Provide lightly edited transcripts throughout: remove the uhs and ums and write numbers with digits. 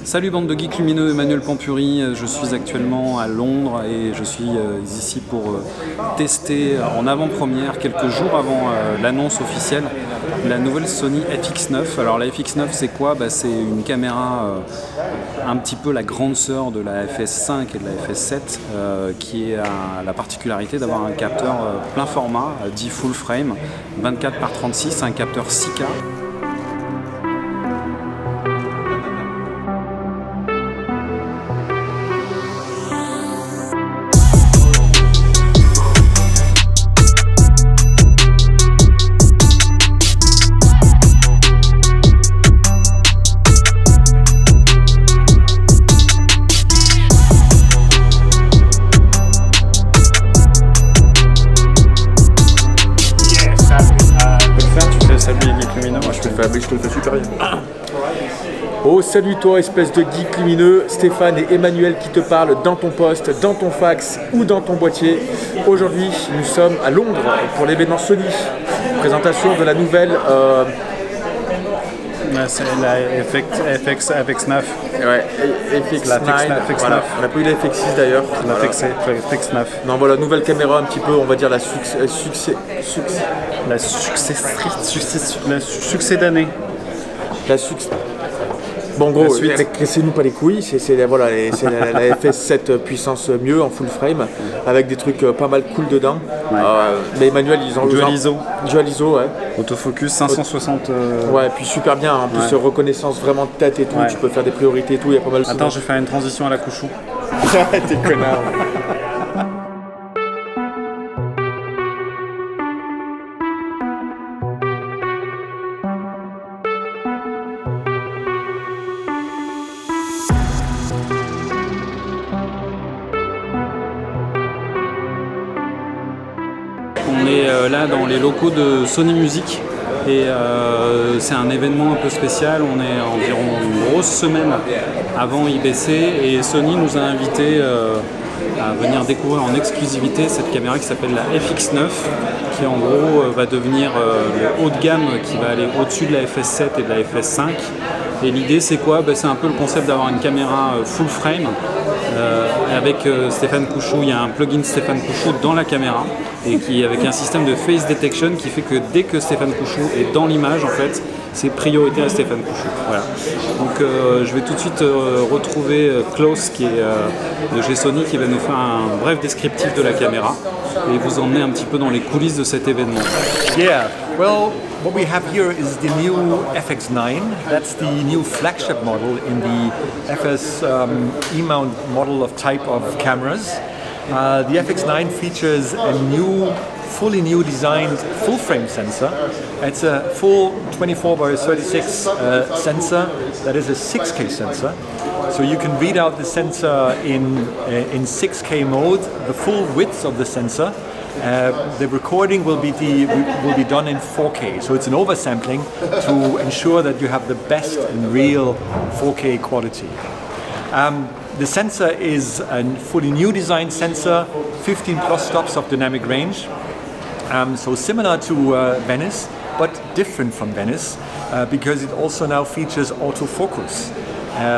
Salut bande de geeks lumineux, Emmanuel Pampuri, je suis actuellement à Londres et je suis ici pour tester en avant-première, quelques jours avant l'annonce officielle, la nouvelle Sony FX9. Alors la FX9 c'est quoi? C'est une caméra un petit peu la grande sœur de la FS5 et de la FS7 qui a la particularité d'avoir un capteur plein format, dit full frame, 24 par 36, un capteur 6K. Moi je te le fais super bien. Oh salut toi espèce de geek lumineux, Stéphane et Emmanuel qui te parlent dans ton poste, dans ton fax ou dans ton boîtier. Aujourd'hui nous sommes à Londres pour l'événement Sony, présentation de la nouvelle c'est la FX9. Ouais, FX9. Voilà. On n'a pas eu la FX6 d'ailleurs. La FX9. Non voilà, nouvelle caméra un petit peu, on va dire la succès d'année. Bon gros, cassez-nous pas les couilles, c'est la FS7 puissance mieux en full frame, avec des trucs pas mal cool dedans. Ouais. Mais Emmanuel, ils ont Dual ISO. Dual ISO, ouais. Autofocus 560. Ouais, puis super bien, en plus reconnaissance vraiment de tête et tout, tu peux faire des priorités et tout, il y a pas mal de... Attends, je vais faire une transition à la couchou. T'es connard. On est là dans les locaux de Sony Music et c'est un événement un peu spécial. On est environ une grosse semaine avant IBC et Sony nous a invités à venir découvrir en exclusivité cette caméra qui s'appelle la FX9 qui en gros va devenir le haut de gamme qui va aller au-dessus de la FS7 et de la FS5. Et l'idée c'est quoi? C'est un peu le concept d'avoir une caméra full frame avec Stéphane Couchou. Il y a un plugin Stéphane Couchou dans la caméra et qui avec un système de face detection qui fait que dès que Stéphane Couchou est dans l'image, en fait, c'est priorité à Stéphane Couchou. Voilà. Donc je vais tout de suite retrouver Klaus qui est de chez Sony qui va nous faire un bref descriptif de la caméra et vous emmener un petit peu dans les coulisses de cet événement. Yeah, well, what we have here is the new FX9. That's the new flagship model in the FS E-mount model of type of cameras. The FX9 features a fully new designed full frame sensor. It's a full 24x36 sensor that is a 6K sensor. So you can read out the sensor in 6K mode, the full width of the sensor. The recording will be done in 4K, so it's an oversampling to ensure that you have the best and real 4K quality. The sensor is a fully new design sensor, 15 plus stops of dynamic range. So similar to Venice, but different from Venice because it also now features autofocus.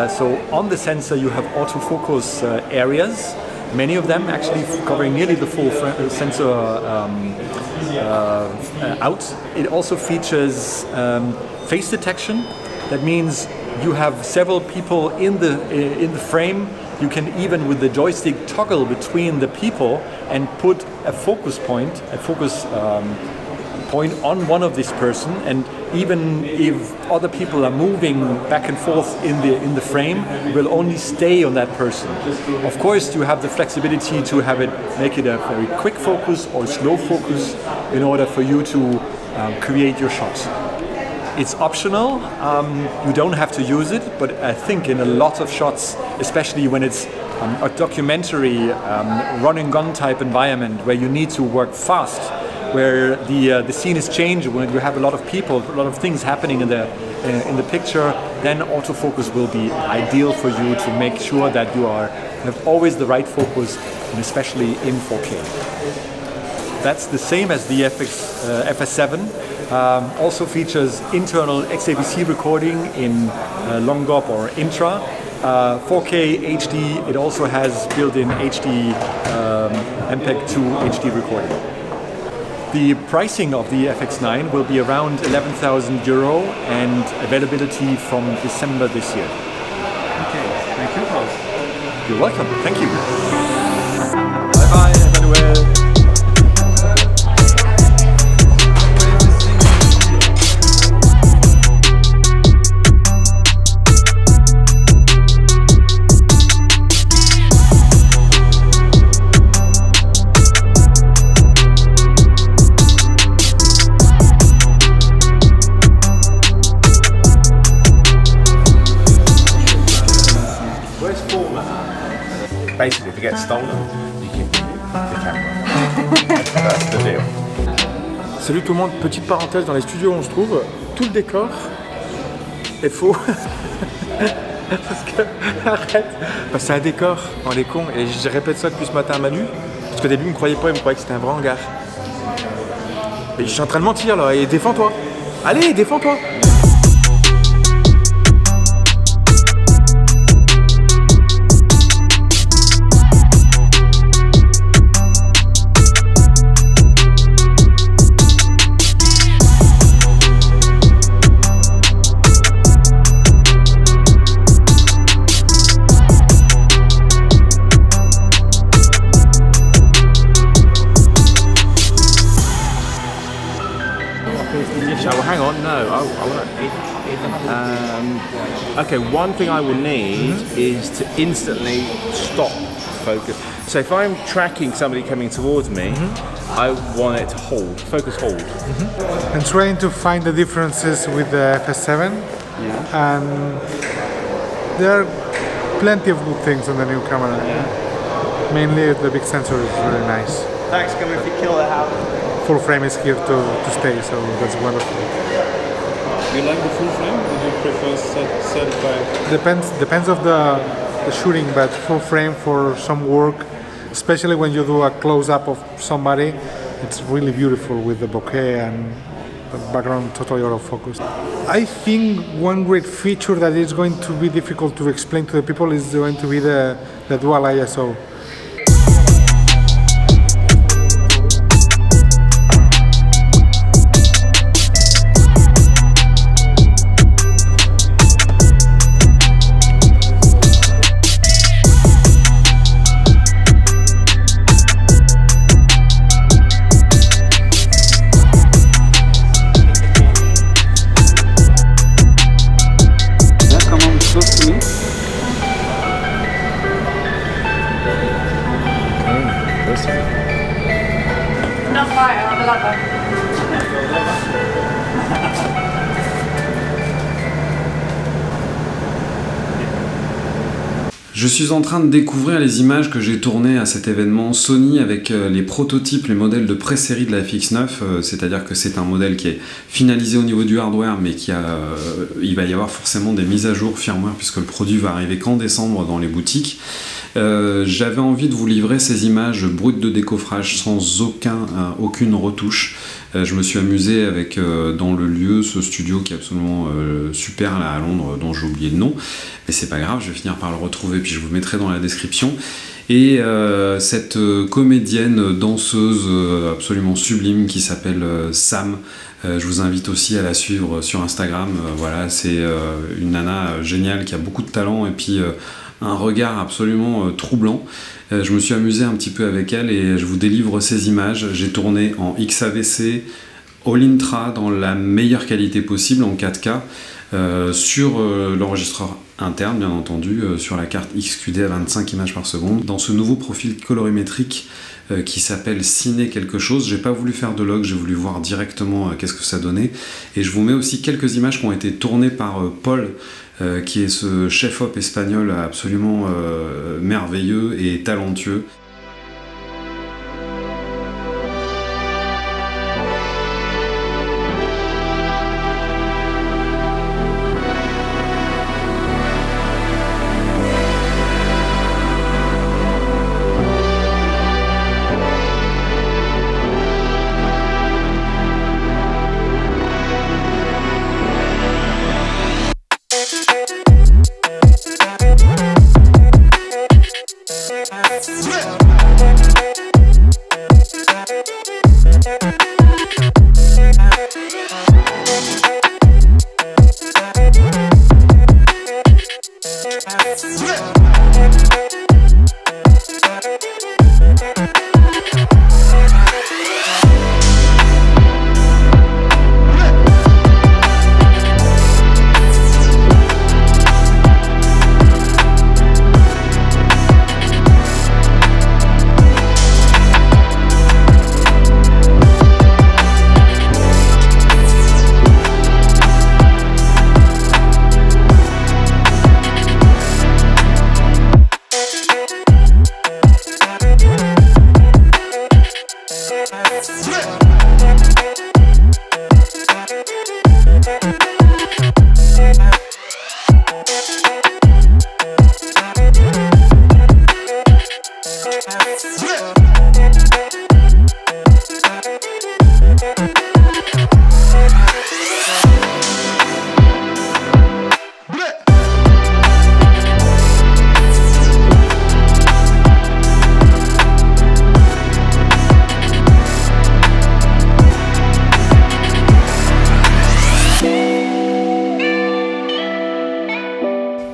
So on the sensor you have autofocus areas, many of them actually covering nearly the full sensor out. It also features face detection. That means you have several people in the frame. You can even with the joystick toggle between the people and put a focus point, point on one of this person, and even if other people are moving back and forth in the frame, will only stay on that person. Of course, you have the flexibility to make it a very quick focus or slow focus in order for you to create your shots. It's optional, you don't have to use it, but I think in a lot of shots, especially when it's a documentary run and gun type environment where you need to work fast, where the scene is changing, when you have a lot of people, a lot of things happening in the picture, then autofocus will be ideal for you to make sure that you have always the right focus, and especially in 4K. That's the same as the FS7. Also features internal XAVC recording in long GOP or intra. 4K HD, it also has built-in HD MPEG-2 HD recording. The pricing of the FX9 will be around €11,000 and availability from December this year. Okay, thank you, Klaus. You're welcome, thank you. Bye-bye, Emmanuel. Basically, if it gets stolen, you can keep the camera. That's the deal. Salut tout le monde, petite parenthèse, dans les studios où on se trouve, tout le décor est faux. Parce que, arrête, parce que c'est un décor, on est cons, et je répète ça depuis ce matin à Manu, parce qu'au début il me croyait pas, il me croyait que c'était un vrai hangar. Et je suis en train de mentir là, et défends-toi. Allez, défends-toi. Well, hang on, no. Okay, one thing I will need is to instantly stop focus. So if I'm tracking somebody coming towards me, I want it to hold, focus hold. And trying to find the differences with the FS7. And there are plenty of good things on the new camera. Mainly the big sensor is really nice. Thanks, come if you kill the house. Full frame is here to stay, so that's wonderful. You like the full frame? Would you prefer 35? Depends of the shooting, but full frame for some work, especially when you do a close-up of somebody, it's really beautiful with the bokeh and the background totally out of focus. I think one great feature that is going to be difficult to explain to the people is going to be the dual ISO. Not fire, I'm a lover. Je suis en train de découvrir les images que j'ai tournées à cet événement Sony avec les prototypes, les modèles de pré-série de la FX9, c'est-à-dire que c'est un modèle qui est finalisé au niveau du hardware, mais il va y avoir forcément des mises à jour firmware puisque le produit va arriver qu'en décembre dans les boutiques. J'avais envie de vous livrer ces images brutes de décoffrage sans aucune retouche. Je me suis amusé avec dans le lieu ce studio qui est absolument super là à Londres, dont j'ai oublié le nom, mais c'est pas grave, je vais finir par le retrouver puis je vous le mettrai dans la description. Et cette comédienne danseuse absolument sublime qui s'appelle Sam, je vous invite aussi à la suivre sur Instagram. Voilà, c'est une nana géniale qui a beaucoup de talent et puis un regard absolument troublant. Je me suis amusé un petit peu avec elle et je vous délivre ces images. J'ai tourné en XAVC, All Intra dans la meilleure qualité possible en 4K sur l'enregistreur interne bien entendu, sur la carte XQD à 25 images par seconde, dans ce nouveau profil colorimétrique qui s'appelle Ciné quelque chose. J'ai pas voulu faire de log, j'ai voulu voir directement qu'est-ce que ça donnait, et je vous mets aussi quelques images qui ont été tournées par Paul, qui est ce chef-op espagnol absolument merveilleux et talentueux.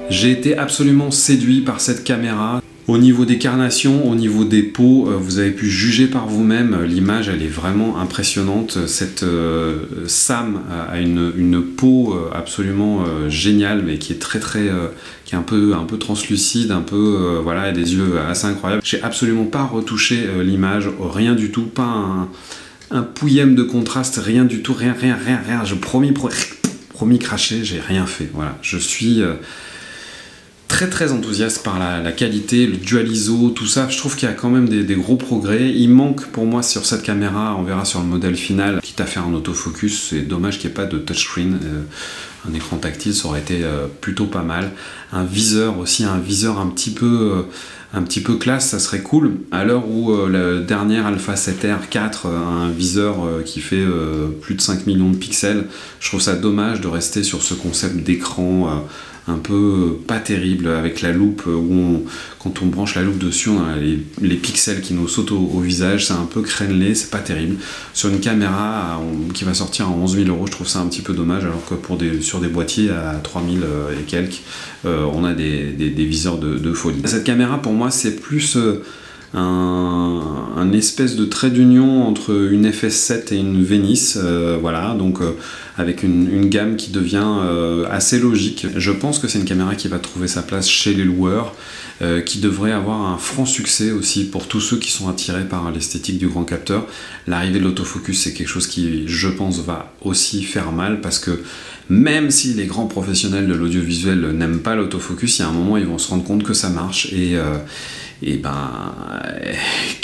J'ai été absolument séduit par cette caméra. Au niveau des carnations, au niveau des peaux, vous avez pu juger par vous-même, l'image elle est vraiment impressionnante. Cette Sam a une peau absolument géniale, mais qui est qui est un peu translucide, un peu voilà, et des yeux assez incroyables. J'ai absolument pas retouché l'image, rien du tout, pas un pouillème de contraste, rien du tout, rien. Je promis craché, j'ai rien fait. Voilà, je suis très enthousiaste par la qualité, le dual ISO, tout ça. Je trouve qu'il y a quand même des gros progrès. Il manque pour moi sur cette caméra, on verra sur le modèle final, quitte à faire un autofocus, c'est dommage qu'il n'y ait pas de touchscreen. Un écran tactile, ça aurait été plutôt pas mal. Un viseur aussi, un viseur un petit peu classe, ça serait cool. À l'heure où le dernier Alpha 7R 4 a un viseur qui fait plus de 5 millions de pixels, je trouve ça dommage de rester sur ce concept d'écran un peu pas terrible, avec la loupe où quand on branche la loupe dessus, on a les pixels qui nous sautent au visage, c'est un peu crénelé, c'est pas terrible. Sur une caméra qui va sortir à 11 000 €, je trouve ça un petit peu dommage, alors que sur des boîtiers à 3 000 et quelques, on a des viseurs de folie. Cette caméra pour moi c'est plus un espèce de trait d'union entre une FS7 et une Venice, voilà, donc avec une gamme qui devient assez logique. Je pense que c'est une caméra qui va trouver sa place chez les loueurs, qui devrait avoir un franc succès aussi pour tous ceux qui sont attirés par l'esthétique du grand capteur. L'arrivée de l'autofocus, c'est quelque chose qui, je pense, va aussi faire mal, parce que même si les grands professionnels de l'audiovisuel n'aiment pas l'autofocus, il y a un moment ils vont se rendre compte que ça marche, et ben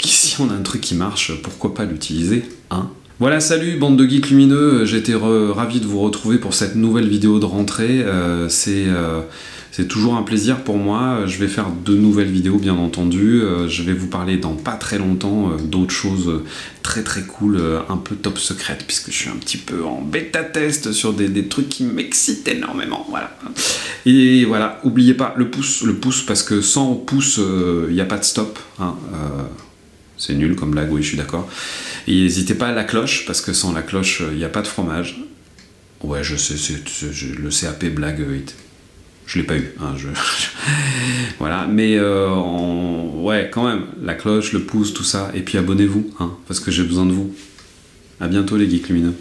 si on a un truc qui marche, pourquoi pas l'utiliser, hein? Voilà, salut bande de geeks lumineux, j'étais ravi de vous retrouver pour cette nouvelle vidéo de rentrée. C'est toujours un plaisir pour moi. Je vais faire de nouvelles vidéos bien entendu. Je vais vous parler dans pas très longtemps d'autres choses très cool, un peu top secrètes, puisque je suis un petit peu en bêta test sur des trucs qui m'excitent énormément. Voilà. Et voilà, n'oubliez pas le pouce, parce que sans pouce, il n'y a pas de stop, hein. C'est nul comme blague, oui, je suis d'accord. Et n'hésitez pas à la cloche, parce que sans la cloche, il n'y a pas de fromage. Ouais, je sais, le CAP blague, je l'ai pas eu, hein, voilà, mais ouais, quand même, la cloche, le pouce, tout ça, et puis abonnez-vous, hein, parce que j'ai besoin de vous. À bientôt les geeks lumineux.